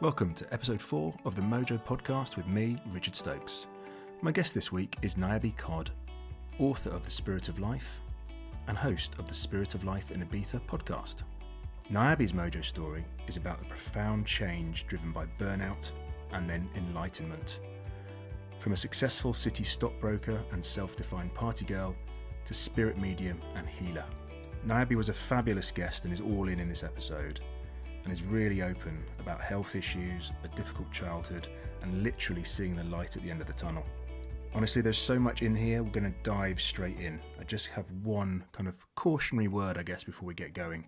Welcome to episode 4 of the Mojo Podcast with me, Richard Stokes. My guest this week is Niaby Codd, author of The Spirit of Life and host of the Spirit of Life in Ibiza podcast. Niaby's Mojo story is about the profound change driven by burnout and then enlightenment. From a successful city stockbroker and self-defined party girl to spirit medium and healer. Niaby was a fabulous guest and is all in this episode, and is really open about health issues, a difficult childhood, and literally seeing the light at the end of the tunnel. Honestly, there's so much in here, we're going to dive straight in. I just have one kind of cautionary word, I guess, before we get going.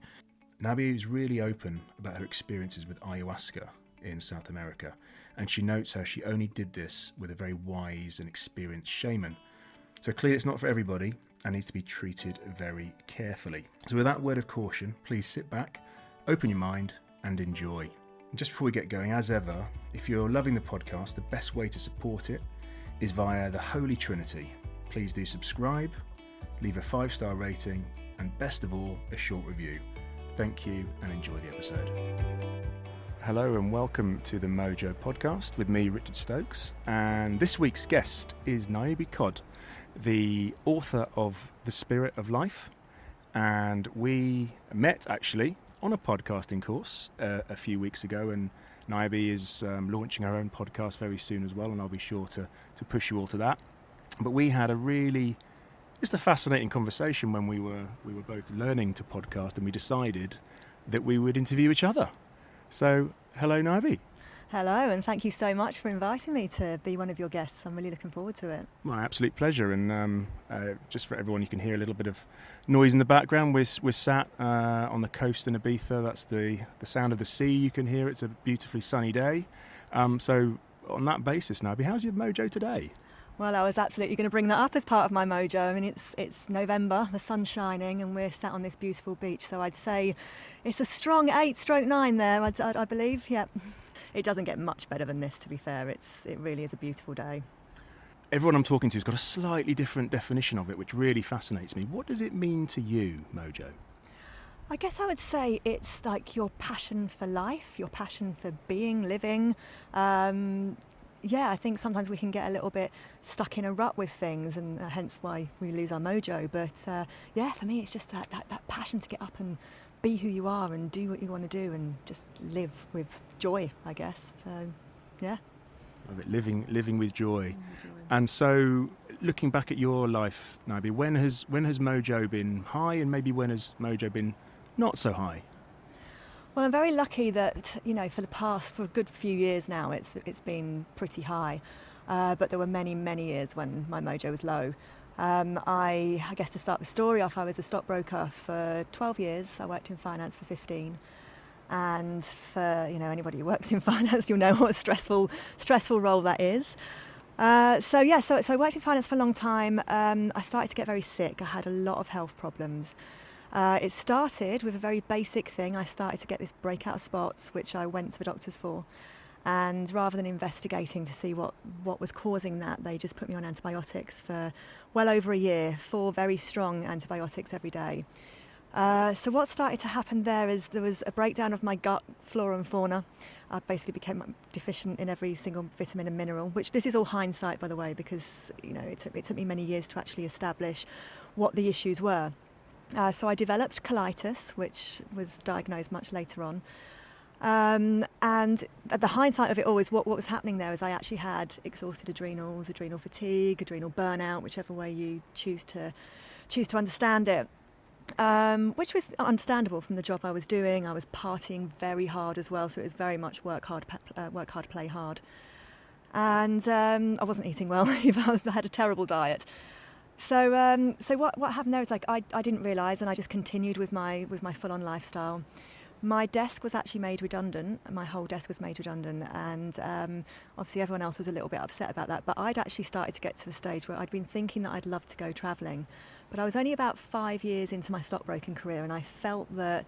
Niaby is really open about her experiences with ayahuasca in South America, and she notes how she only did this with a very wise and experienced shaman. So clearly it's not for everybody and needs to be treated very carefully. So with that word of caution, please sit back, open your mind and enjoy. And just before we get going, as ever, if you're loving the podcast, the best way to support it is via the Holy Trinity. Please do subscribe, leave a 5-star rating, and best of all, a short review. Thank you and enjoy the episode. Hello and welcome to the Mojo Podcast with me, Richard Stokes. And this week's guest is Niaby Codd, the author of The Spirit of Life. And we met actually on a podcasting course a few weeks ago, and Niaby is launching her own podcast very soon as well, and I'll be sure to push you all to that. But we had just a fascinating conversation when we were both learning to podcast, and we decided that we would interview each other. So, hello Niaby. Hello, and thank you so much for inviting me to be one of your guests. I'm really looking forward to it. My absolute pleasure. And just for everyone, you can hear a little bit of noise in the background. We're sat on the coast in Ibiza. That's the sound of the sea. You can hear it's a beautifully sunny day. So on that basis, Niaby, how's your mojo today? Well, I was absolutely going to bring that up as part of my mojo. I mean, it's November, the sun's shining, and we're sat on this beautiful beach. So I'd say it's a strong 8/9 there, I believe. Yep. It doesn't get much better than this, to be fair. It really is a beautiful day. Everyone I'm talking to has got a slightly different definition of it, which really fascinates me. What does it mean to you, mojo? I guess I would say it's like your passion for life, your passion for being, living. I think sometimes we can get a little bit stuck in a rut with things, and hence why we lose our mojo. But for me, it's just that passion to get up and be who you are and do what you want to do and just live with joy, I guess. So, yeah. Love it, living with joy. And so, looking back at your life, Niaby, when has mojo been high, and maybe when has mojo been not so high? Well, I'm very lucky that, for a good few years now, it's been pretty high. But there were many, many years when my mojo was low. I guess to start the story off, I was a stockbroker for 12 years. I worked in finance for 15. And for anybody who works in finance, you'll know what a stressful role that is. So I worked in finance for a long time. I started to get very sick. I had a lot of health problems. It started with a very basic thing. I started to get this breakout of spots, which I went to the doctors for. And rather than investigating to see what was causing that, they just put me on antibiotics for well over a year, 4 very strong antibiotics every day. So what started to happen there is there was a breakdown of my gut flora and fauna. I basically became deficient in every single vitamin and mineral, which this is all hindsight, by the way, because it took me many years to actually establish what the issues were. So I developed colitis, which was diagnosed much later on. And the hindsight of it all is what was happening there is I actually had exhausted adrenals, adrenal fatigue, adrenal burnout, whichever way you choose to understand it, which was understandable from the job I was doing. I was partying very hard as well, so it was very much work hard, play hard. And I wasn't eating well either. I had a terrible diet. So what happened there is I didn't realise, and I just continued with my full-on lifestyle. My desk was actually made redundant. My whole desk was made redundant, and obviously everyone else was a little bit upset about that. But I'd actually started to get to the stage where I'd been thinking that I'd love to go travelling. But I was only about 5 years into my stockbroking career, and I felt that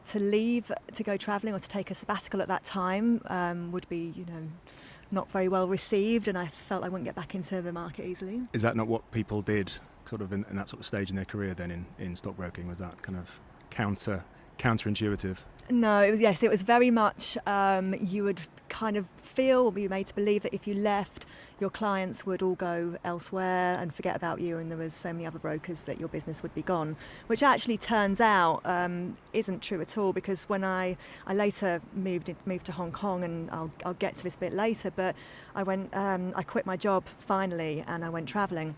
to leave to go travelling or to take a sabbatical at that time would be, not very well received, and I felt I wouldn't get back into the market easily. Is that not what people did sort of in that sort of stage in their career then in stockbroking? Was that kind of counterintuitive? No, it was very much, you would kind of feel or be made to believe that if you left, your clients would all go elsewhere and forget about you, and there was so many other brokers that your business would be gone, which actually turns out isn't true at all, because when I later moved to Hong Kong, and I'll get to this bit later, but I quit my job finally and I went travelling.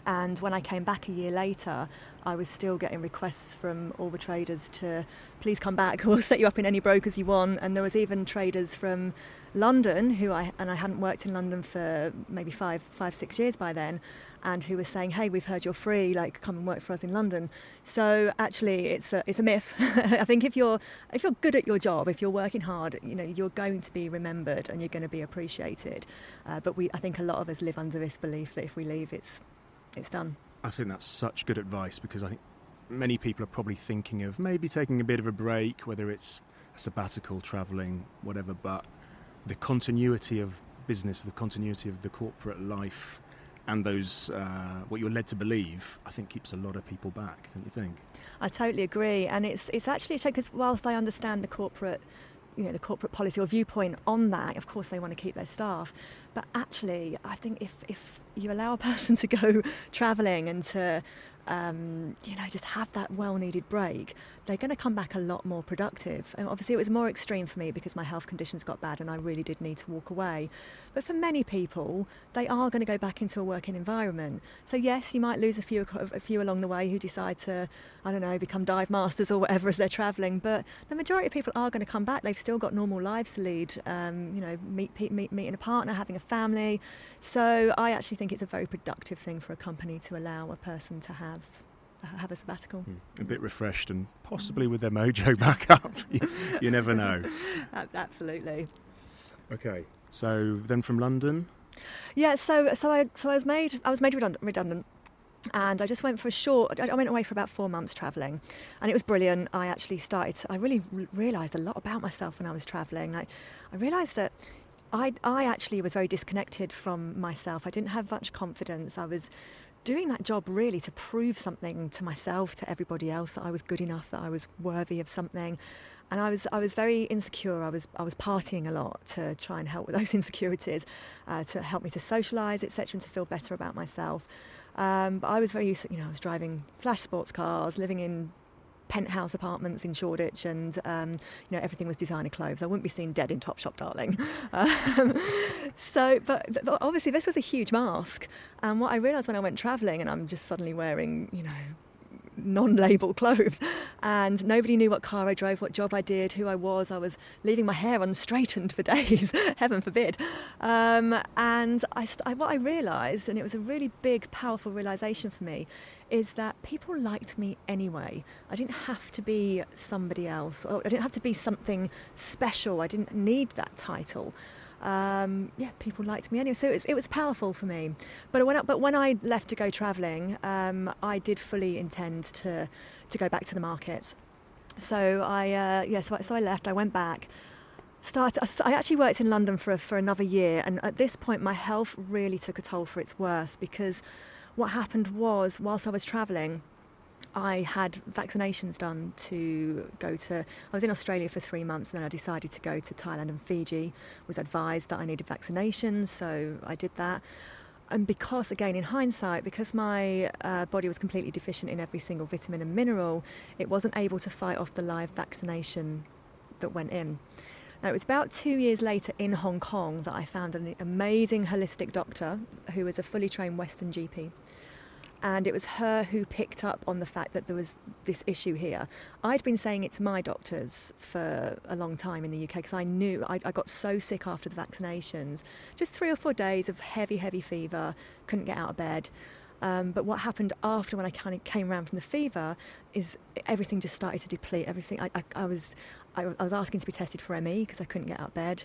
And when I came back a year later, I was still getting requests from all the traders to please come back, we'll set you up in any brokers you want. And there was even traders from London I hadn't worked in London for maybe 5-6 years by then, and who were saying, hey, we've heard you're free, like come and work for us in London. So actually it's a myth. I think if you're good at your job, if you're working hard, you're going to be remembered and you're going to be appreciated. But I think a lot of us live under this belief that if we leave, it's done. I think that's such good advice, because I think many people are probably thinking of maybe taking a bit of a break, whether it's a sabbatical, travelling, whatever, but the continuity of business, the continuity of the corporate life, and those what you're led to believe, I think keeps a lot of people back, don't you think? I totally agree, and it's actually a shame, because whilst I understand the corporate policy or viewpoint on that, of course they want to keep their staff, but actually I think if you allow a person to go travelling and to just have that well-needed break, they're going to come back a lot more productive. And obviously it was more extreme for me because my health conditions got bad and I really did need to walk away. But for many people, they are going to go back into a working environment. So yes, you might lose a few along the way who decide to, become dive masters or whatever as they're travelling. But the majority of people are going to come back. They've still got normal lives to lead, meeting a partner, having a family. So I actually think it's a very productive thing for a company to allow a person to have a sabbatical. A bit refreshed and possibly with their mojo back up. You never know. Absolutely. Okay, so then from London? Yeah, so I was made redundant. And I just went for I went away for about 4 months travelling, and it was brilliant. I really realised a lot about myself when I was travelling. I realised that I actually was very disconnected from myself. I didn't have much confidence. I was doing that job really to prove something to myself, to everybody else, that I was good enough, that I was worthy of something. And I was very insecure. I was partying a lot to try and help with those insecurities, to help me to socialise, etc., and to feel better about myself. But I was very used to, I was driving flash sports cars, living in penthouse apartments in Shoreditch, and everything was designer clothes. I wouldn't be seen dead in Topshop, darling. But obviously this was a huge mask. And what I realised when I went travelling, and I'm just suddenly wearing, non-label clothes, and nobody knew what car I drove, what job I did, who I was leaving my hair unstraightened for days, heaven forbid. And what I realised, and it was a really big, powerful realisation for me, is that people liked me anyway. I didn't have to be somebody else, or I didn't have to be something special. I didn't need that title. People liked me anyway, so it was powerful for me. But when I left to go travelling, I did fully intend to go back to the markets. So I left. I went back. I actually worked in London for another year, and at this point my health really took a toll for its worst, because what happened was, whilst I was travelling, I had vaccinations done I was in Australia for 3 months, and then I decided to go to Thailand and Fiji. Was advised that I needed vaccinations, so I did that. And because, again, in hindsight, because my body was completely deficient in every single vitamin and mineral, it wasn't able to fight off the live vaccination that went in. Now, it was about 2 years later in Hong Kong that I found an amazing holistic doctor who was a fully trained Western GP. And it was her who picked up on the fact that there was this issue here. I'd been saying it to my doctors for a long time in the UK, because I knew I got so sick after the vaccinations. Just 3 or 4 days of heavy, heavy fever, couldn't get out of bed. But what happened after, when I kind of came around from the fever, is everything just started to deplete. Everything. I was asking to be tested for ME because I couldn't get out of bed.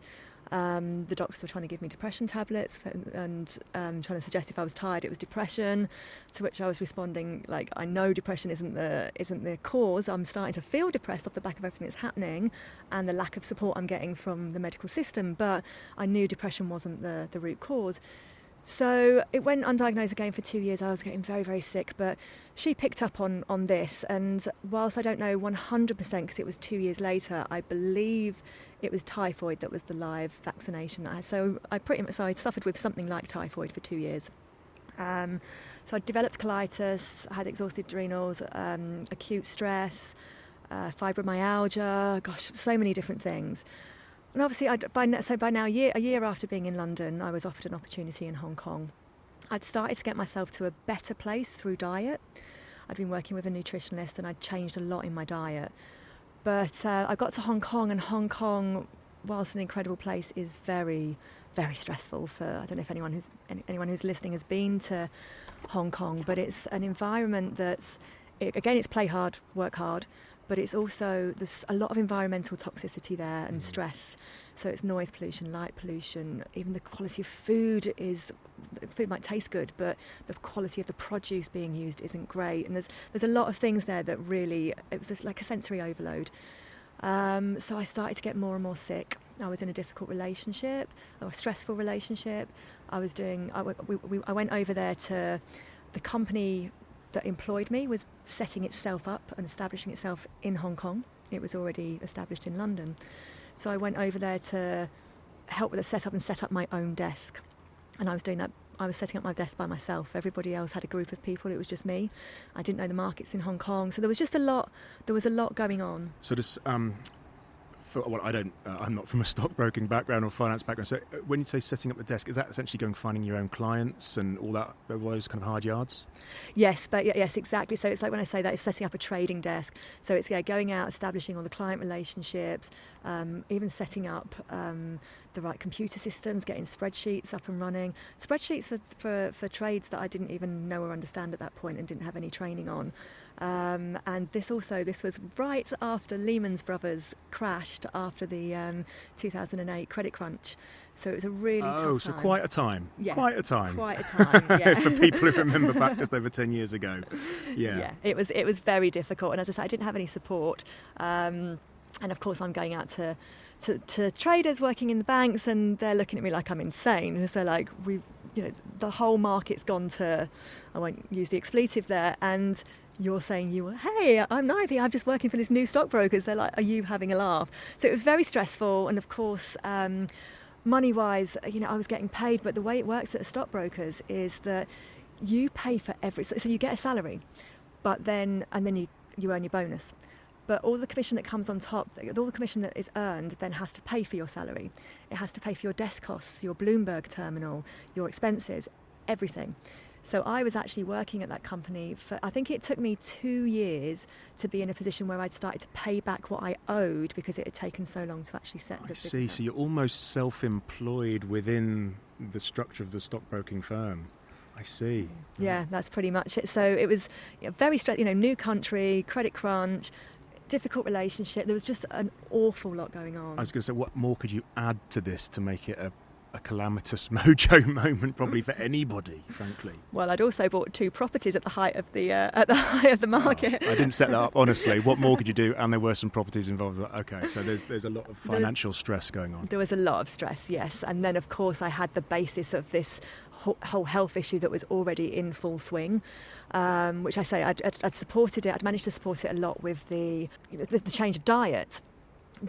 The doctors were trying to give me depression tablets and trying to suggest if I was tired it was depression, to which I was responding like, I know depression isn't the cause. I'm starting to feel depressed off the back of everything that's happening and the lack of support I'm getting from the medical system, but I knew depression wasn't the root cause. So it went undiagnosed again for 2 years. I was getting very, very sick, but she picked up on this. And whilst I don't know 100% because it was 2 years later, I believe it was typhoid that was the live vaccination that I had. So I suffered with something like typhoid for 2 years. So I developed colitis, I had exhausted adrenals, acute stress, fibromyalgia, gosh, so many different things. And obviously, by now, a year after being in London, I was offered an opportunity in Hong Kong. I'd started to get myself to a better place through diet. I'd been working with a nutritionist and I'd changed a lot in my diet. But I got to Hong Kong, and Hong Kong, whilst an incredible place, is very, very stressful. I don't know if anyone who's listening has been to Hong Kong, but it's an environment it's play hard, work hard. But it's also, there's a lot of environmental toxicity there and stress. So it's noise pollution, light pollution, even the quality of food might taste good, but the quality of the produce being used isn't great. And there's a lot of things there that really, it was just like a sensory overload. So I started to get more and more sick. I was in a difficult relationship, a stressful relationship. I went over there to the company that employed me was setting itself up and establishing itself in Hong Kong. It was already established in London. So I went over there to help with the setup and set up my own desk. And I was doing that. I was setting up my desk by myself. Everybody else had a group of people. It was just me. I didn't know the markets in Hong Kong. So there was just a lot going on. So this, I'm not from a stockbroking background or finance background. So when you say setting up the desk, is that essentially going finding your own clients and all those kind of hard yards? Yes, exactly. So it's like when I say that, it's setting up a trading desk. So it's going out, establishing all the client relationships, even setting up the right computer systems, getting spreadsheets up and running. Spreadsheets for trades that I didn't even know or understand at that point and didn't have any training on. And this was right after Lehman Brothers crashed after the 2008 credit crunch. So it was a really tough time. Oh, so quite a time. Yeah. Quite a time, yeah. For people who remember back just over 10 years ago. Yeah. Yeah, it was very difficult. And as I said, I didn't have any support. And of course, I'm going out to traders working in the banks, and they're looking at me like I'm insane. Because they're like, the whole market's gone to, I won't use the expletive there, and you're saying hey, I'm Niaby, I'm just working for this new stockbrokers. They're like, are you having a laugh? So it was very stressful. And of course, money-wise, I was getting paid, but the way it works at a stockbrokers is that you pay for so you get a salary, but then you earn your bonus. But all the commission that comes on top, all the commission that is earned then has to pay for your salary. It has to pay for your desk costs, your Bloomberg terminal, your expenses, everything. So I was actually working at that company I think it took me 2 years to be in a position where I'd started to pay back what I owed because it had taken so long to actually set the business up. I see, so you're almost self-employed within the structure of the stockbroking firm. I see. Yeah, that's pretty much it. So it was very stressful, new country, credit crunch, difficult relationship. There was just an awful lot going on. I was going to say, what more could you add to this to make it a calamitous mojo moment, probably for anybody, frankly? Well, I'd also bought 2 properties at the height of the market. I didn't set that up, honestly. What more could you do? And there were some properties involved. Okay, so there's a lot of financial stress going on. There was a lot of stress, yes. And then, of course, I had the basis of this whole health issue that was already in full swing, which I say I'd supported it. I'd managed to support it a lot with the change of diet.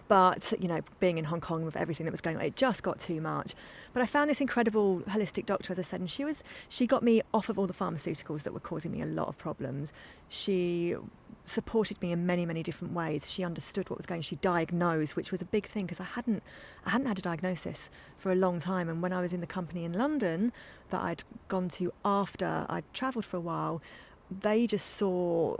But, being in Hong Kong with everything that was going on, it just got too much. But I found this incredible holistic doctor, as I said, and she got me off of all the pharmaceuticals that were causing me a lot of problems. She supported me in many, many different ways. She understood what was going on. She diagnosed, which was a big thing because I hadn't had a diagnosis for a long time. And when I was in the company in London that I'd gone to after I'd travelled for a while, they just saw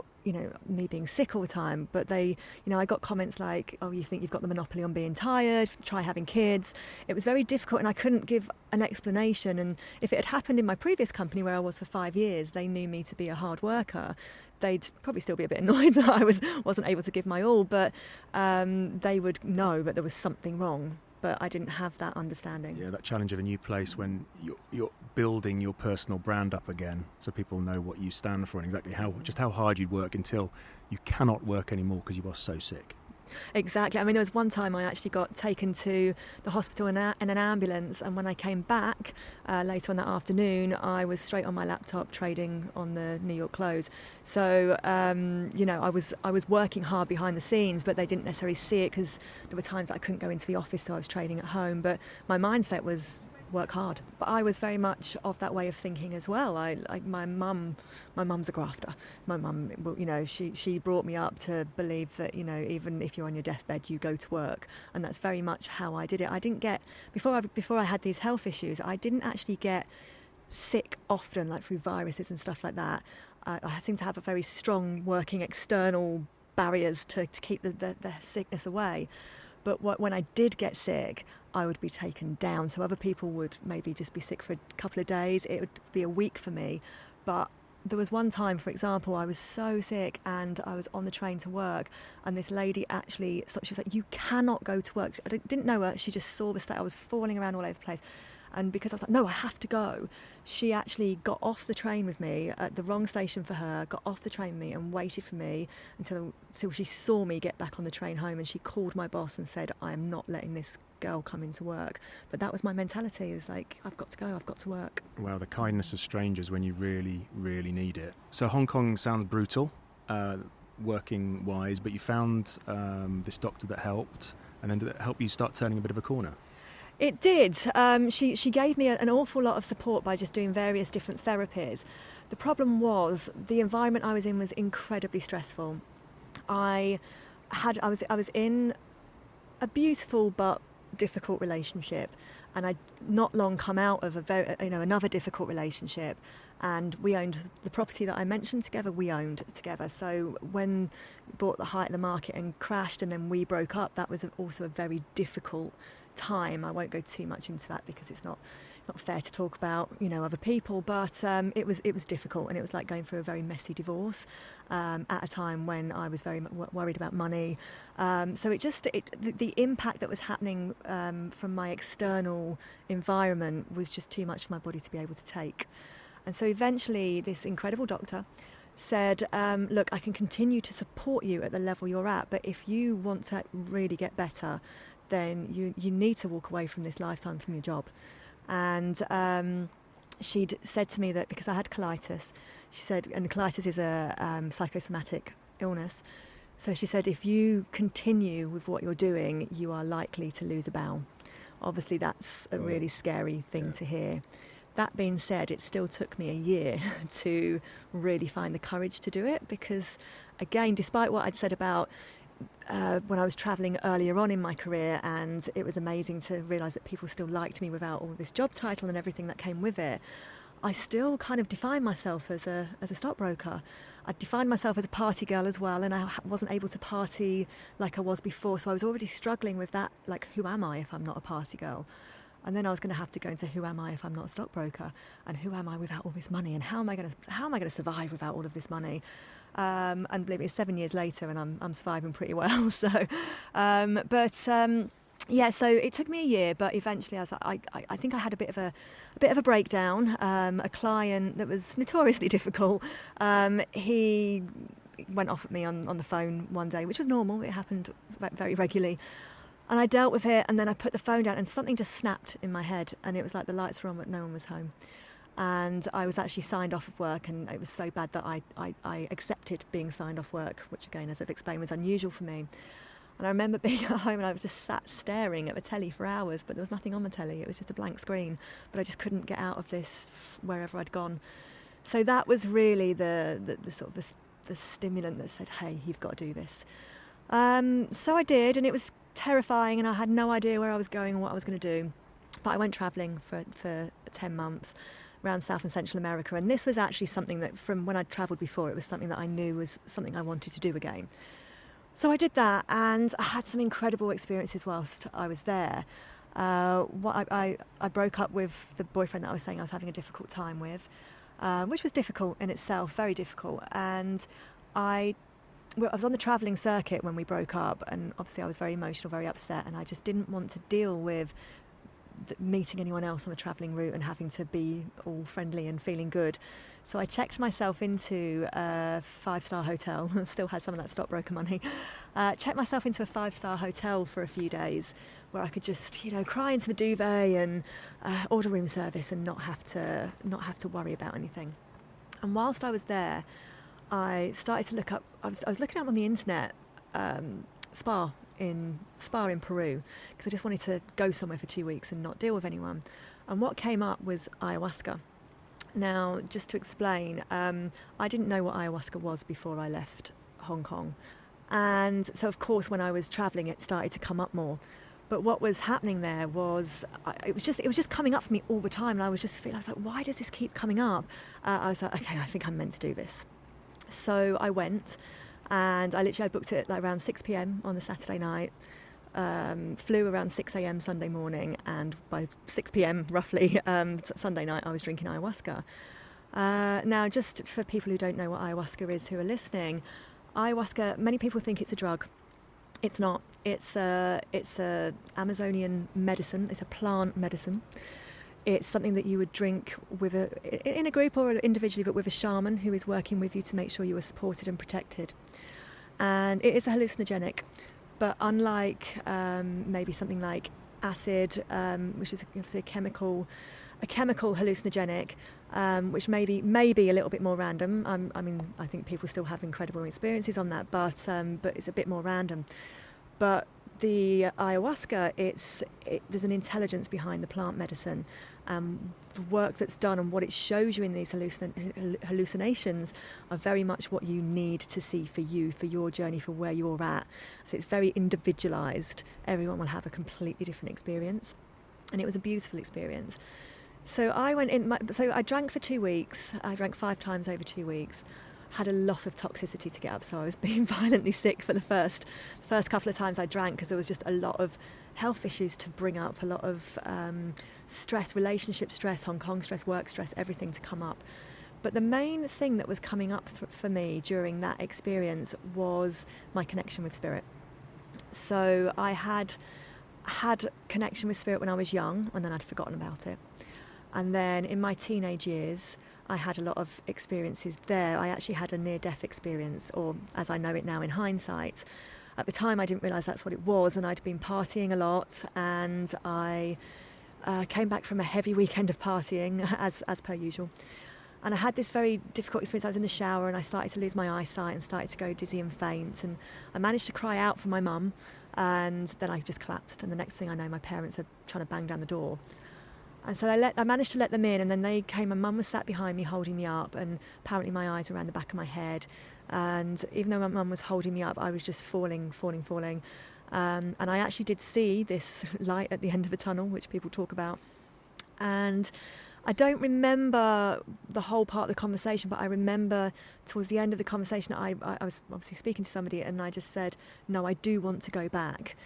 me being sick all the time, but I got comments like, oh, you think you've got the monopoly on being tired, try having kids. It was very difficult and I couldn't give an explanation. And if it had happened in my previous company where I was for 5 years, they knew me to be a hard worker, they'd probably still be a bit annoyed that I wasn't able to give my all, but they would know that there was something wrong. But I didn't have that understanding. Yeah, that challenge of a new place when you're building your personal brand up again, so people know what you stand for and exactly how hard you work until you cannot work anymore because you are so sick. Exactly. I mean, there was one time I actually got taken to the hospital in an ambulance, and when I came back later on that afternoon, I was straight on my laptop trading on the New York close. So, I was working hard behind the scenes, but they didn't necessarily see it because there were times that I couldn't go into the office, so I was trading at home. But my mindset was work hard. But I was very much of that way of thinking as well. My mum's a grafter. My mum, she brought me up to believe that, even if you're on your deathbed, you go to work. And that's very much how I did it. I didn't get, before I had these health issues, I didn't actually get sick often, like through viruses and stuff like that. I seem to have a very strong working external barriers to keep the sickness away. But when I did get sick, I would be taken down. So other people would maybe just be sick for a couple of days. It would be a week for me. But there was one time, for example, I was so sick and I was on the train to work, and this lady actually stopped. She was like, "You cannot go to work." I didn't know her. She just saw the state. I was falling around all over the place. And because I was like, "No, I have to go," she actually got off the train with me at the wrong station for her, got off the train with me and waited for me until she saw me get back on the train home, and she called my boss and said, "I am not letting this girl come into work." But that was my mentality. It was like, I've got to go, I've got to work. Wow, the kindness of strangers when you really, really need it. So Hong Kong sounds brutal, working wise, but you found this doctor that helped, and then did it help you start turning a bit of a corner? It did. She gave me an awful lot of support by just doing various different therapies. The problem was the environment I was in was incredibly stressful. I was in a beautiful but difficult relationship, and I'd not long come out of another difficult relationship, and we owned the property that I mentioned together. We owned together. So when we bought the height of the market and crashed, and then we broke up, that was also a very difficult time. I won't go too much into that because it's not fair to talk about other people, but it was difficult, and it was like going through a very messy divorce at a time when I was very worried about money. So the impact that was happening from my external environment was just too much for my body to be able to take. And so eventually this incredible doctor said, "Look, I can continue to support you at the level you're at, but if you want to really get better, then you need to walk away from this lifetime from your job." And she'd said to me that because I had colitis, she said, and colitis is a psychosomatic illness, so she said, if you continue with what you're doing, you are likely to lose a bowel. Obviously, that's a really scary thing to hear. That being said, it still took me a year to really find the courage to do it, because, again, despite what I'd said about when I was travelling earlier on in my career, and it was amazing to realise that people still liked me without all this job title and everything that came with it, I still kind of defined myself as a stockbroker. I defined myself as a party girl as well, and I wasn't able to party like I was before, so I was already struggling with that, like, who am I if I'm not a party girl? And then I was going to have to go into who am I if I'm not a stockbroker, and who am I without all this money, and how am I going to survive without all of this money? And believe me, it's 7 years later, and I'm surviving pretty well. So, so it took me a year, but eventually, I think I had a bit of a breakdown. A client that was notoriously difficult. He went off at me on the phone one day, which was normal. It happened very regularly. And I dealt with it, and then I put the phone down, and something just snapped in my head, and it was like the lights were on, but no one was home. And I was actually signed off of work, and it was so bad that I accepted being signed off work, which, again, as I've explained, was unusual for me. And I remember being at home, and I was just sat staring at the telly for hours, but there was nothing on the telly. It was just a blank screen. But I just couldn't get out of this wherever I'd gone. So that was really the sort of the stimulant that said, "Hey, you've got to do this." So I did, and it was terrifying, and I had no idea where I was going and what I was going to do. But I went travelling for 10 months around South and Central America, and this was actually something that, from when I'd travelled before, it was something that I knew was something I wanted to do again. So I did that, and I had some incredible experiences whilst I was there. I broke up with the boyfriend that I was saying I was having a difficult time with, which was difficult in itself, very difficult. And I was on the travelling circuit when we broke up, and obviously I was very emotional, very upset, and I just didn't want to deal with meeting anyone else on the travelling route and having to be all friendly and feeling good. So I checked myself into a 5-star hotel. Still had some of that stockbroker money. Checked myself into a 5-star hotel for a few days, where I could just, cry into the duvet and order room service and not have to worry about anything. And whilst I was there, I started to look up. I was looking up on the internet spa in Peru, because I just wanted to go somewhere for 2 weeks and not deal with anyone. And what came up was ayahuasca. Now, just to explain, I didn't know what ayahuasca was before I left Hong Kong, and so of course when I was travelling, it started to come up more. But what was happening there was it was just coming up for me all the time, and I was like, why does this keep coming up? I was like, okay, I think I'm meant to do this. So I went, and I booked it like around 6 p.m. on the Saturday night, flew around 6 a.m. Sunday morning, and by 6 p.m. roughly Sunday night I was drinking ayahuasca. Now, just for people who don't know what ayahuasca is, who are listening, ayahuasca, many people think it's a drug. It's not. It's a Amazonian medicine. It's a plant medicine. It's something that you would drink in a group or individually, but with a shaman who is working with you to make sure you are supported and protected. And it is a hallucinogenic, but unlike maybe something like acid, which is obviously a chemical hallucinogenic, which may be a little bit more random. I think people still have incredible experiences on that, but it's a bit more random. But the ayahuasca, there's an intelligence behind the plant medicine. The work that's done and what it shows you in these hallucinations are very much what you need to see for you, for your journey, for where you're at. So it's very individualised. Everyone will have a completely different experience, and it was a beautiful experience. So I went in. So I drank for 2 weeks. I drank 5 times over 2 weeks. Had a lot of toxicity to get up, so I was being violently sick for the first couple of times I drank, because there was just a lot of health issues to bring up, a lot of stress, relationship stress, Hong Kong stress, work stress, everything to come up. But the main thing that was coming up for me during that experience was my connection with spirit. So I had connection with spirit when I was young, and then I'd forgotten about it. And then in my teenage years, I had a lot of experiences there. I actually had a near-death experience, or as I know it now in hindsight. At the time, I didn't realise that's what it was, and I'd been partying a lot, and I came back from a heavy weekend of partying, as per usual. And I had this very difficult experience. I was in the shower, and I started to lose my eyesight and started to go dizzy and faint. And I managed to cry out for my mum, and then I just collapsed. And the next thing I know, my parents are trying to bang down the door. And so I managed to let them in, and then they came, and Mum was sat behind me holding me up, and apparently my eyes were around the back of my head. And even though my mum was holding me up, I was just falling. And I actually did see this light at the end of the tunnel, which people talk about. And I don't remember the whole part of the conversation, but I remember towards the end of the conversation, I was obviously speaking to somebody, and I just said, no, I do want to go back.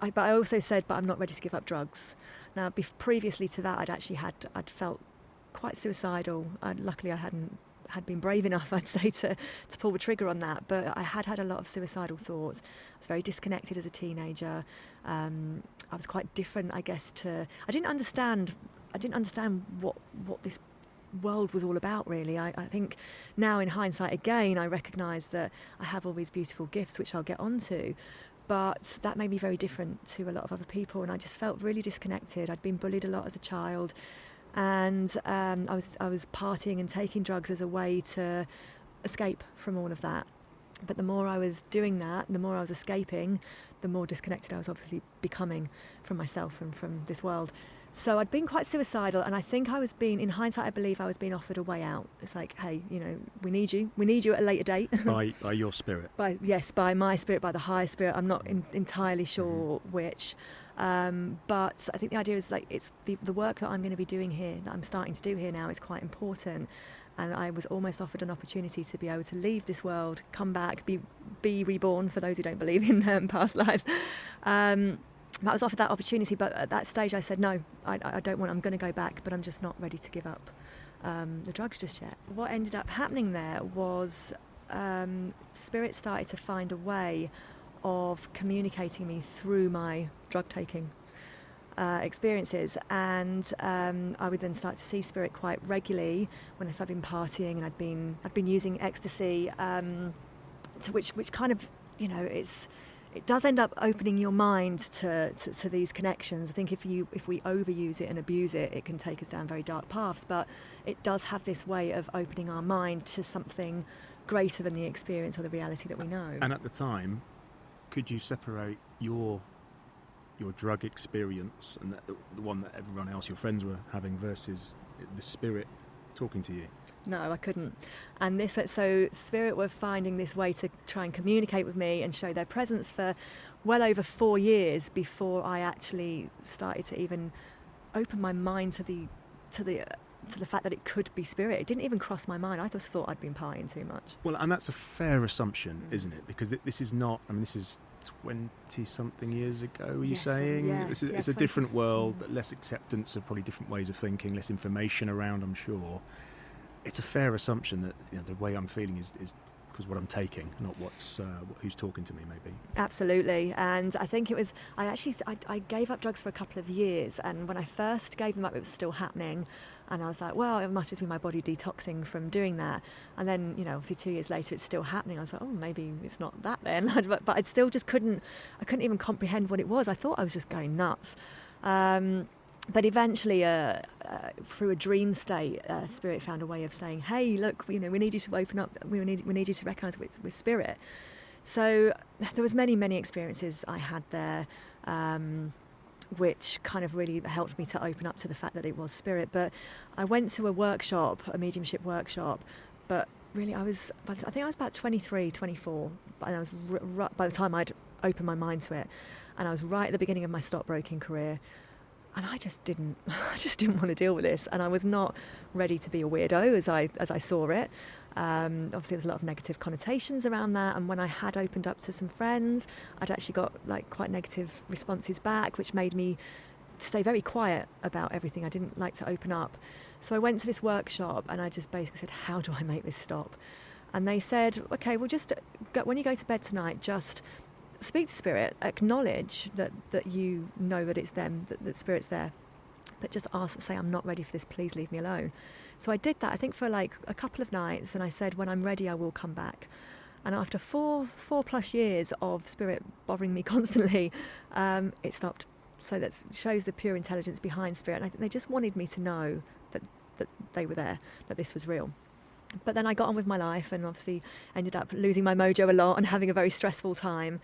But I also said, but I'm not ready to give up drugs. Now, previously to that, I'd felt quite suicidal. Luckily, I had been brave enough, I'd say, to pull the trigger on that. But I had a lot of suicidal thoughts. I was very disconnected as a teenager. I was quite different, I guess. I didn't understand what this world was all about, really. I think now, in hindsight, again, I recognise that I have all these beautiful gifts, which I'll get onto. But that made me very different to a lot of other people, and I just felt really disconnected. I'd been bullied a lot as a child, and I was partying and taking drugs as a way to escape from all of that. But the more I was doing that, the more I was escaping, the more disconnected I was obviously becoming from myself and from this world. So I'd been quite suicidal, and I think in hindsight, I believe I was being offered a way out. It's like, hey, we need you at a later date. By your spirit? By my spirit, by the higher spirit. I'm not entirely sure which. But I think the idea is, like, it's the work that I'm going to be doing here, that I'm starting to do here now, is quite important. And I was almost offered an opportunity to be able to leave this world, come back, be reborn, for those who don't believe in past lives. I was offered that opportunity, but at that stage I said, no, I don't want, I'm going to go back, but I'm just not ready to give up the drugs just yet. What ended up happening there was Spirit started to find a way of communicating me through my drug taking. experiences, and I would then start to see spirit quite regularly when I've been partying and I'd been using ecstasy, to which kind of, you know, it does end up opening your mind to these connections. I think if we overuse it and abuse it, it can take us down very dark paths, but it does have this way of opening our mind to something greater than the experience or the reality that we know. And at the time, could you separate your drug experience and the one that everyone else, your friends, were having versus the spirit talking to you? No, I couldn't. And so spirit were finding this way to try and communicate with me and show their presence for well over 4 years before I actually started to even open my mind to the fact that it could be spirit. It didn't even cross my mind. I just thought I'd been partying too much. Well, and that's a fair assumption, isn't it? Because this is not, I mean, this is 20-something years ago, are you saying? It's a different world, less acceptance of probably different ways of thinking, less information around, I'm sure. It's a fair assumption that, you know, the way I'm feeling is because what I'm taking, not who's talking to me, maybe. Absolutely. And I think it was, I gave up drugs for a couple of years, and when I first gave them up, it was still happening. And I was like, well, it must just be my body detoxing from doing that. And then, you know, obviously 2 years later, it's still happening. I was like, oh, maybe it's not that then. But I still just couldn't even comprehend what it was. I thought I was just going nuts. But eventually, through a dream state, spirit found a way of saying, hey, look, you know, we need you to open up. We need you to recognise with spirit. So there was many experiences I had there, which kind of really helped me to open up to the fact that it was spirit. But I went to a mediumship workshop, but really I think I was about 23, 24, and I was by the time I'd opened my mind to it, and I was right at the beginning of my stockbroking career, and I just didn't want to deal with this, and I was not ready to be a weirdo as I saw it. Obviously, there was a lot of negative connotations around that, and when I had opened up to some friends, I'd actually got like quite negative responses back, which made me stay very quiet about everything. I didn't like to open up. So I went to this workshop, and I just basically said, how do I make this stop? And they said, okay, well, just when you go to bed tonight, just speak to spirit, acknowledge that you know that it's them, that spirit's there, but just say, I'm not ready for this, please leave me alone. So I did that, I think, for like a couple of nights, and I said, when I'm ready, I will come back. And after four plus years of spirit bothering me constantly, it stopped. So that shows the pure intelligence behind spirit. And I think they just wanted me to know that they were there, that this was real. But then I got on with my life, and obviously ended up losing my mojo a lot and having a very stressful time.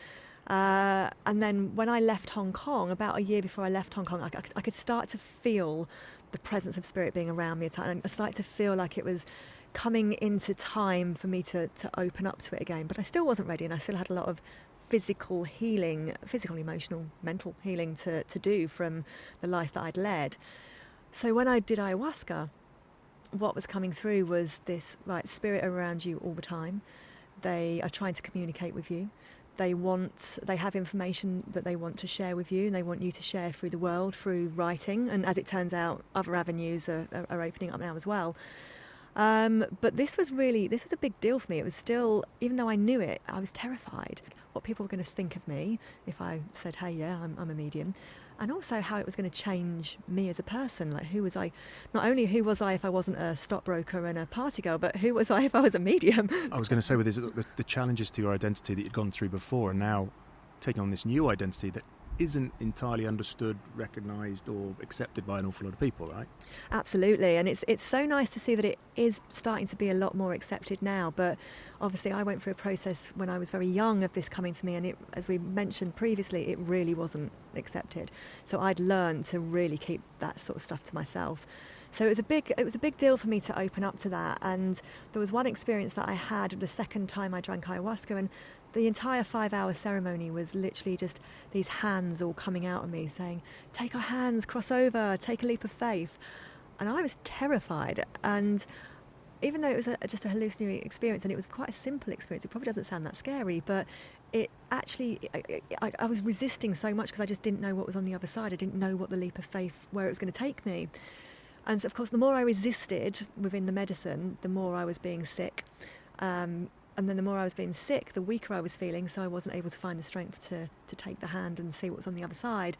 And then when I left Hong Kong, about a year before I left Hong Kong, I could start to feel the presence of spirit being around me. And I started to feel like it was coming into time for me to open up to it again. But I still wasn't ready, and I still had a lot of physical, emotional, mental healing to do from the life that I'd led. So when I did ayahuasca, what was coming through was this, right, spirit around you all the time. They are trying to communicate with you. They have information that they want to share with you, and they want you to share through the world, through writing. And as it turns out, other avenues are opening up now as well. But this was a big deal for me. It was still, even though I knew it, I was terrified what people were going to think of me if I said, hey, yeah, I'm a medium. And also how it was going to change me as a person. Like, who was I? Not only who was I if I wasn't a stockbroker and a party girl, but who was I if I was a medium? I was going to say, with the challenges to your identity that you'd gone through before, and now taking on this new identity that isn't entirely understood, recognised or accepted by an awful lot of people, right? Absolutely, and it's so nice to see that it is starting to be a lot more accepted now. But obviously I went through a process when I was very young of this coming to me, and it, as we mentioned previously, it really wasn't accepted. So I'd learned to really keep that sort of stuff to myself. So it was a big deal for me to open up to that. And there was one experience that I had the second time I drank ayahuasca, and the entire 5-hour ceremony was literally just these hands all coming out of me saying, take our hands, cross over, take a leap of faith. And I was terrified. And even though it was just a hallucinatory experience, and it was quite a simple experience, it probably doesn't sound that scary, but it actually, I was resisting so much because I just didn't know what was on the other side. I didn't know what the leap of faith, where it was going to take me. And so, of course, the more I resisted within the medicine, the more I was being sick. And then the more I was being sick, the weaker I was feeling, so I wasn't able to find the strength to take the hand and see what was on the other side.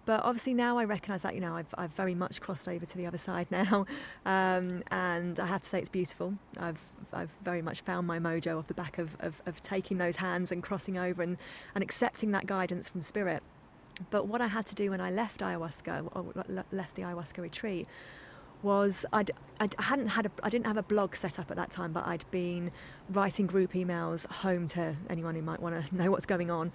But obviously now I recognise that, I've very much crossed over to the other side now, and I have to say it's beautiful. I've very much found my mojo off the back of taking those hands and crossing over and accepting that guidance from spirit. But what I had to do when I left ayahuasca, or left the ayahuasca retreat, was I didn't have a blog set up at that time, but I'd been writing group emails home to anyone who might want to know what's going on.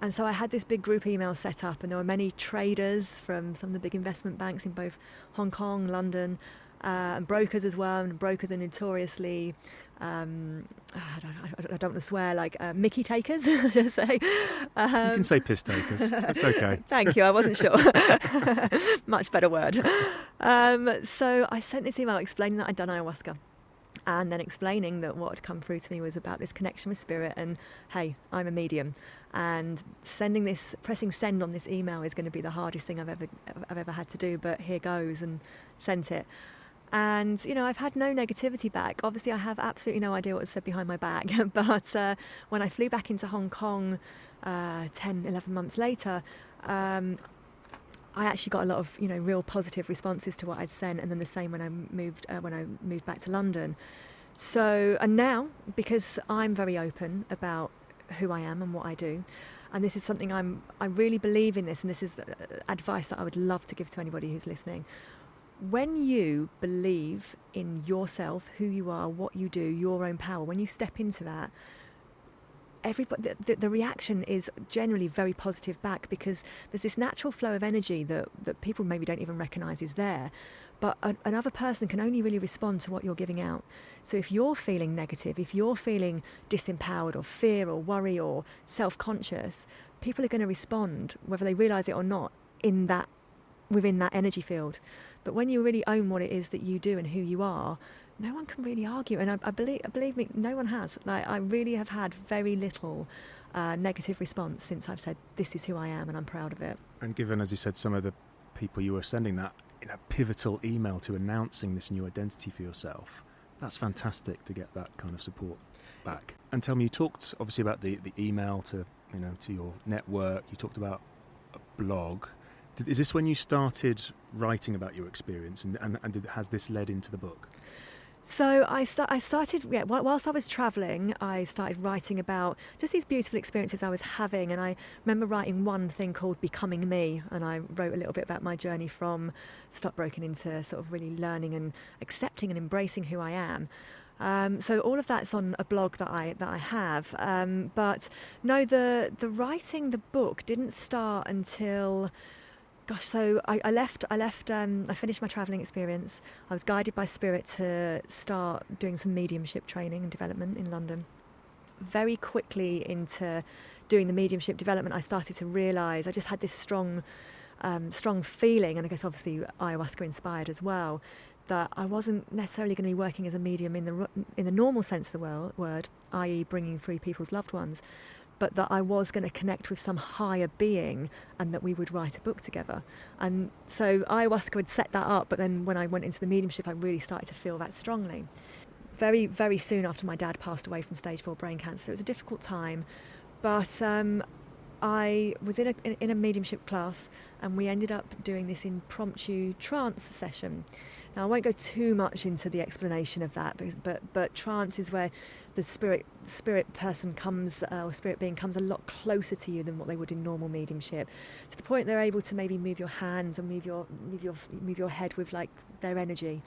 And so I had this big group email set up, and there were many traders from some of the big investment banks in both Hong Kong, London, and brokers as well. And brokers are notoriously, I don't want to swear, like Mickey takers, I should say. You can say piss takers. That's okay. Thank you. I wasn't sure. Much better word. So I sent this email explaining that I'd done ayahuasca, and then explaining that what had come through to me was about this connection with spirit, and hey, I'm a medium, and pressing send on this email is going to be the hardest thing I've ever had to do, but here goes, and sent it. And I've had no negativity back. Obviously I have absolutely no idea what was said behind my back, but when I flew back into Hong Kong 10, 11 months later, I actually got a lot of real positive responses to what I'd sent, and then the same when I moved back to London. So, and now, because I'm very open about who I am and what I do, and this is something I really believe in this, and this is advice that I would love to give to anybody who's listening. When you believe in yourself, who you are, what you do, your own power, when you step into that, everybody, the reaction is generally very positive back, because there's this natural flow of energy that people maybe don't even recognise is there, but another person can only really respond to what you're giving out. So if you're feeling negative, if you're feeling disempowered or fear or worry or self-conscious, people are going to respond, whether they realise it or not, within that energy field. But when you really own what it is that you do and who you are, no one can really argue, and I believe me, no one has. Like, I really have had very little negative response since I've said this is who I am and I'm proud of it. And given, as you said, some of the people you were sending that pivotal email to announcing this new identity for yourself, that's fantastic to get that kind of support back. And tell me, you talked obviously about the email to your network. You talked about a blog. Is this when you started writing about your experience, and has this led into the book? So I started, whilst I was travelling, I started writing about just these beautiful experiences I was having, and I remember writing one thing called Becoming Me, and I wrote a little bit about my journey from stockbroking into sort of really learning and accepting and embracing who I am. So all of that's on a blog that I have, but no, the writing the book didn't start until... Gosh, so I finished my travelling experience. I was guided by spirit to start doing some mediumship training and development in London. Very quickly into doing the mediumship development, I started to realise I just had this strong feeling, and I guess obviously ayahuasca inspired as well, that I wasn't necessarily going to be working as a medium in the normal sense of the word, i.e. bringing through people's loved ones, but that I was going to connect with some higher being and that we would write a book together. And so ayahuasca had set that up, but then when I went into the mediumship, I really started to feel that strongly. Very, very soon after my dad passed away from stage 4 brain cancer, so it was a difficult time, but I was in a mediumship class, and we ended up doing this impromptu trance session. Now, I won't go too much into the explanation of that, but trance is where the spirit person comes, or spirit being comes a lot closer to you than what they would in normal mediumship, to the point they're able to maybe move your hands or move your head with like their energy.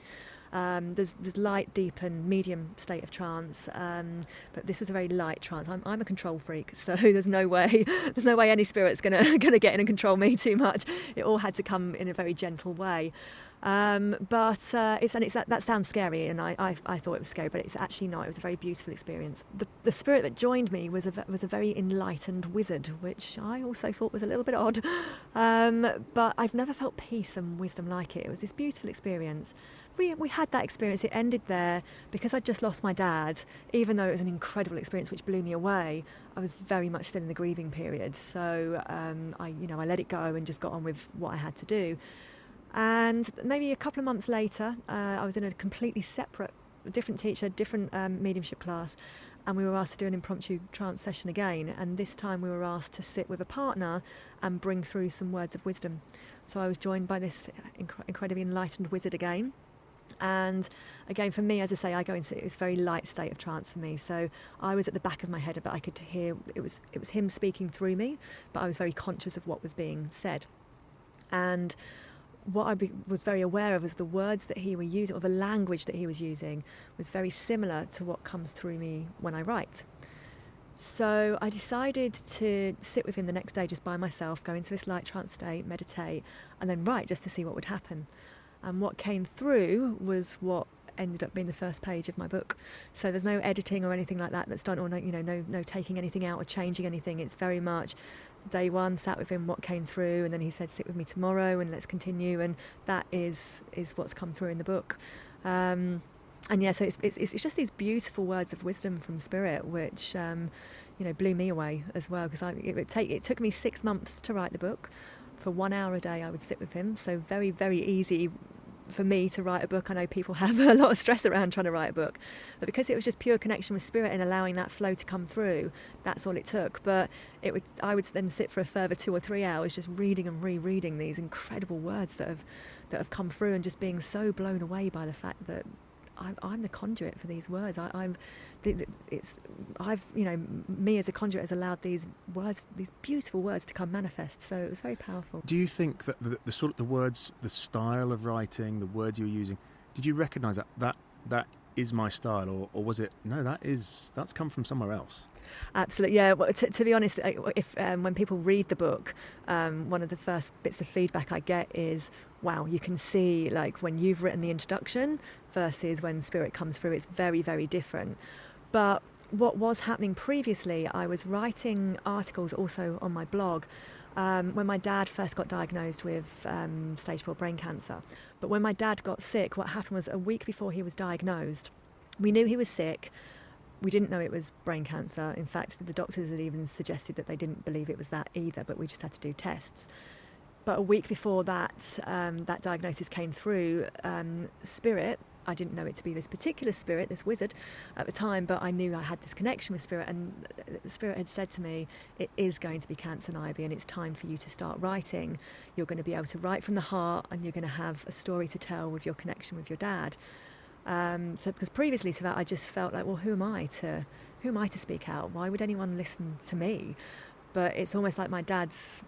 There's light, deep, and medium state of trance, but this was a very light trance. I'm a control freak, so there's no way any spirit's gonna get in and control me too much. It all had to come in a very gentle way. But that sounds scary, and I thought it was scary, but it's actually not. It was a very beautiful experience. The spirit that joined me was a very enlightened wizard, which I also thought was a little bit odd. But I've never felt peace and wisdom like it. It was this beautiful experience. We had that experience. It ended there because I'd just lost my dad. Even though it was an incredible experience which blew me away, I was very much still in the grieving period. So I let it go and just got on with what I had to do. And maybe a couple of months later, I was in a completely different teacher, different mediumship class, and we were asked to do an impromptu trance session again, and this time we were asked to sit with a partner and bring through some words of wisdom. So I was joined by this incredibly enlightened wizard again. And again, for me, as I say, I go into it was a very light state of trance for me. So I was at the back of my head, but I could hear it was him speaking through me, but I was very conscious of what was being said. And what I was very aware of was the words that he was using, or the language that he was using, was very similar to what comes through me when I write. So I decided to sit with him the next day just by myself, go into this light trance state, meditate, and then write just to see what would happen. And what came through was what ended up being the first page of my book. So there's no editing or anything like that that's done, or no taking anything out or changing anything. It's very much day one, sat with him, what came through, and then he said, sit with me tomorrow and let's continue. And that is what's come through in the book. And yeah, so it's just these beautiful words of wisdom from Spirit, which blew me away as well, because it took me 6 months to write the book. For 1 hour a day I would sit with him, so very, very easy for me to write a book. I know people have a lot of stress around trying to write a book, but because it was just pure connection with Spirit and allowing that flow to come through, that's all it took. But I would then sit for a further 2 or 3 hours just reading and rereading these incredible words that have come through, and just being so blown away by the fact that I'm the conduit for these words. Me as a conduit has allowed these words, these beautiful words, to come manifest. So it was very powerful. Do you think that the sort of the words, the style of writing, the words you're using, did you recognise that is my style, or was it no? That's come from somewhere else? Absolutely, yeah. Well, to be honest, if when people read the book, one of the first bits of feedback I get is, wow, you can see, like, when you've written the introduction versus when Spirit comes through, it's very, very different. But what was happening previously, I was writing articles also on my blog when my dad first got diagnosed with stage 4 brain cancer. But when my dad got sick, what happened was, a week before he was diagnosed, we knew he was sick. We didn't know it was brain cancer. In fact, the doctors had even suggested that they didn't believe it was that either, but we just had to do tests. But a week before that diagnosis came through, Spirit, I didn't know it to be this particular Spirit, this wizard at the time, but I knew I had this connection with Spirit, and Spirit had said to me, it is going to be cancer, Niaby, and it's time for you to start writing. You're going to be able to write from the heart, and you're going to have a story to tell with your connection with your dad. So because previously to that, I just felt like, well, who am I to speak out? Why would anyone listen to me? But it's almost like my dad's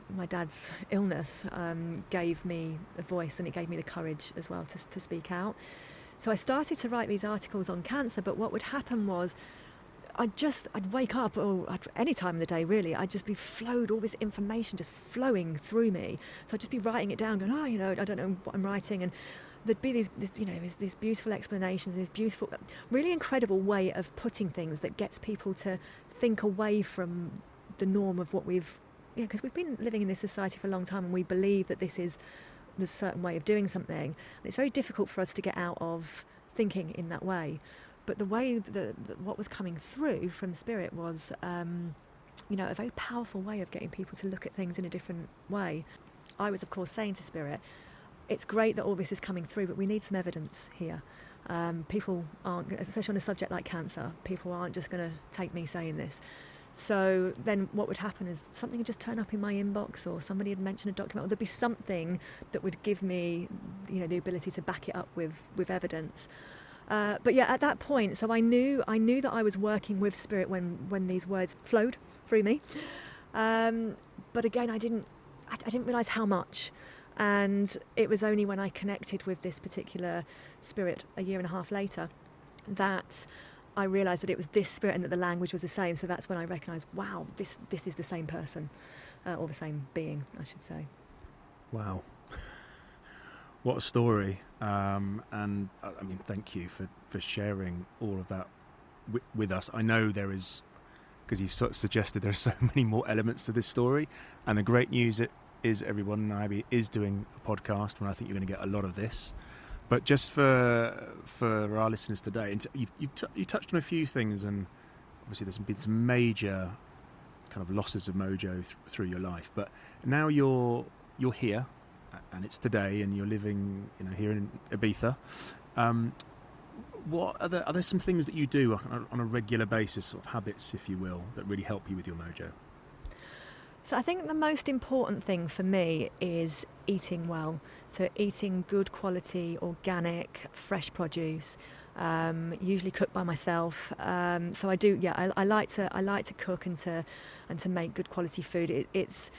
illness gave me a voice, and it gave me the courage as well to speak out. So I started to write these articles on cancer, but what would happen was I'd wake up, or any time of the day really, I'd just be flowed, all this information just flowing through me. So I'd just be writing it down, going, I don't know what I'm writing, and there'd be these beautiful explanations, this beautiful, really incredible way of putting things that gets people to think away from the norm of what because we've been living in this society for a long time, and we believe that this is a certain way of doing something. And it's very difficult for us to get out of thinking in that way. But the way what was coming through from Spirit was, a very powerful way of getting people to look at things in a different way. I was, of course, saying to Spirit, it's great that all this is coming through, but we need some evidence here. People aren't, especially on a subject like cancer, people aren't just going to take me saying this. So then what would happen is something would just turn up in my inbox, or somebody had mentioned a document, or there'd be something that would give me, the ability to back it up with evidence. But yeah, at that point, so I knew that I was working with Spirit when these words flowed through me. But again, I didn't realise how much. And it was only when I connected with this particular Spirit a year and a half later that I realised that it was this Spirit and that the language was the same. So that's when I recognised, wow, this is the same person, or the same being, I should say. Wow. What a story. And I mean, thank you for sharing all of that with us. I know there is, because you've sort of suggested there are so many more elements to this story. And the great news is everyone, Niaby is doing a podcast, and I think you're going to get a lot of this. But just for our listeners today, and you touched on a few things, and obviously there's been some major kind of losses of mojo through your life. But now you're here, and it's today, and you're living here in Ibiza. are there some things that you do on a regular basis, sort of habits, if you will, that really help you with your mojo? So I think the most important thing for me is eating well. So eating good quality, organic, fresh produce, usually cooked by myself. So I do, I like to cook and to make good quality food. It's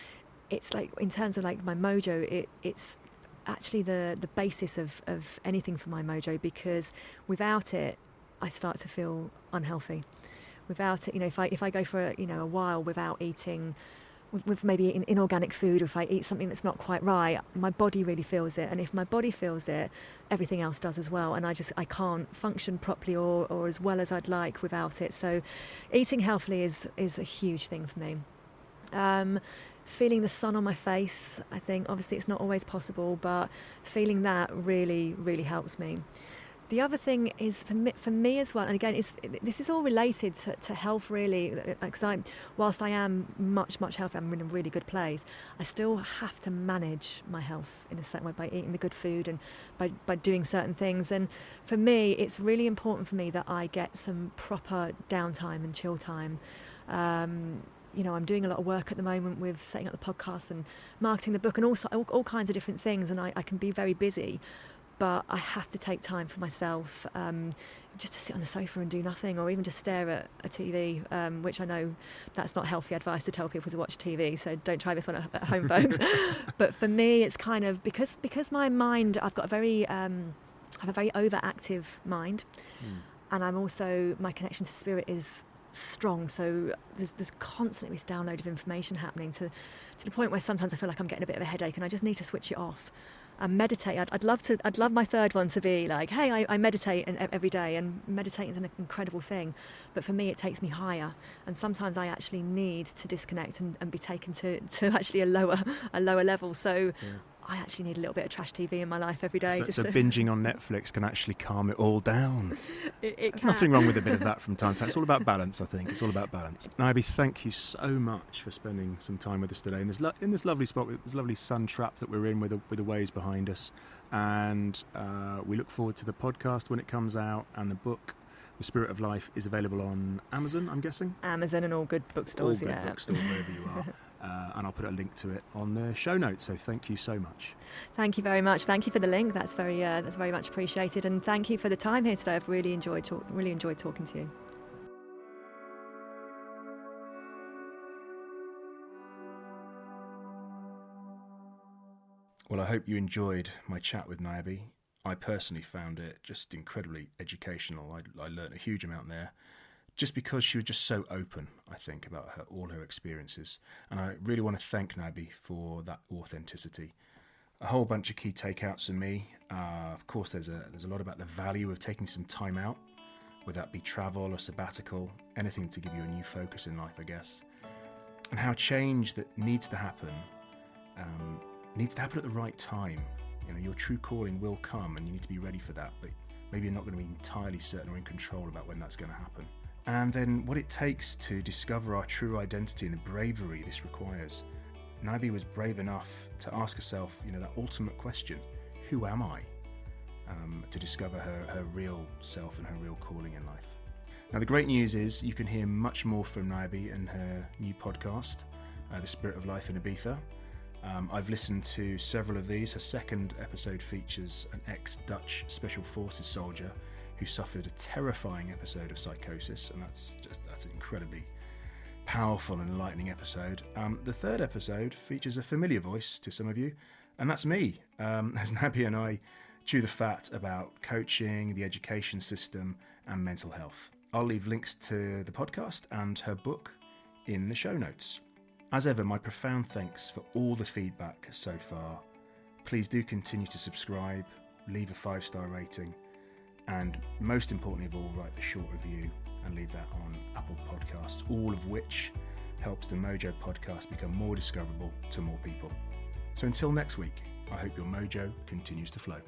like, in terms of like my mojo, it's actually the basis of anything for my mojo, because without it, I start to feel unhealthy. Without it, if I go for a while without eating with maybe inorganic food, or if I eat something that's not quite right, my body really feels it. And if my body feels it, everything else does as well. And I can't function properly or as well as I'd like without it. So eating healthily is a huge thing for me. Feeling the sun on my face, I think, obviously it's not always possible, but feeling that really, really helps me. The other thing is for me as well, and again, this is all related to health really, because whilst I am much healthier, I'm in a really good place, I still have to manage my health in a certain way by eating the good food and by doing certain things. And for me, it's really important for me that I get some proper downtime and chill time. I'm doing a lot of work at the moment with setting up the podcast and marketing the book and also all kinds of different things, and I can be very busy. But I have to take time for myself, just to sit on the sofa and do nothing, or even just stare at a TV, which I know that's not healthy advice to tell people to watch TV, so don't try this one at home, folks. But for me, it's kind of, because my mind, I've got a very overactive mind, and I'm also, my connection to spirit is strong, so there's constantly this download of information happening to the point where sometimes I feel like I'm getting a bit of a headache and I just need to switch it off. And meditate. I'd love my third one to be like, hey, I meditate every day, and meditating is an incredible thing. But for me, it takes me higher, and sometimes I actually need to disconnect and be taken to actually a lower level. So I actually need a little bit of trash TV in my life every day. So binging on Netflix can actually calm it all down. There's nothing wrong with a bit of that from time to time. It's all about balance, I think. It's all about balance. Niaby, thank you so much for spending some time with us today in this lovely spot, with this lovely sun trap that we're in with the waves behind us. And we look forward to the podcast when it comes out, and the book, The Spirit of Life, is available on Amazon, I'm guessing? Amazon and all good bookstores, all good bookstores, wherever you are. And I'll put a link to it on the show notes. So thank you so much. Thank you very much. Thank you for the link. That's very much appreciated. And thank you for the time here today. I've really enjoyed talking to you. Well, I hope you enjoyed my chat with Niaby. I personally found it just incredibly educational. I learned a huge amount there, just because she was just so open, I think, about all her experiences. And I really want to thank Niaby for that authenticity. A whole bunch of key takeouts for me. Of course, there's a lot about the value of taking some time out, whether that be travel or sabbatical, anything to give you a new focus in life, I guess. And how change that needs to happen at the right time. Your true calling will come, and you need to be ready for that, but maybe you're not going to be entirely certain or in control about when that's going to happen. And then what it takes to discover our true identity and the bravery this requires. Niaby was brave enough to ask herself, that ultimate question, who am I? To discover her real self and her real calling in life. Now, the great news is you can hear much more from Niaby and her new podcast, The Spirit of Life in Ibiza. I've listened to several of these. Her second episode features an ex-Dutch Special Forces soldier who suffered a terrifying episode of psychosis, and that's an incredibly powerful and enlightening episode. The third episode features a familiar voice to some of you, and that's me, as Niaby and I chew the fat about coaching, the education system, and mental health. I'll leave links to the podcast and her book in the show notes. As ever, my profound thanks for all the feedback so far. Please do continue to subscribe, leave a 5-star rating, and most importantly of all, write a short review and leave that on Apple Podcasts, all of which helps the Mojo Podcast become more discoverable to more people. So until next week, I hope your mojo continues to flow.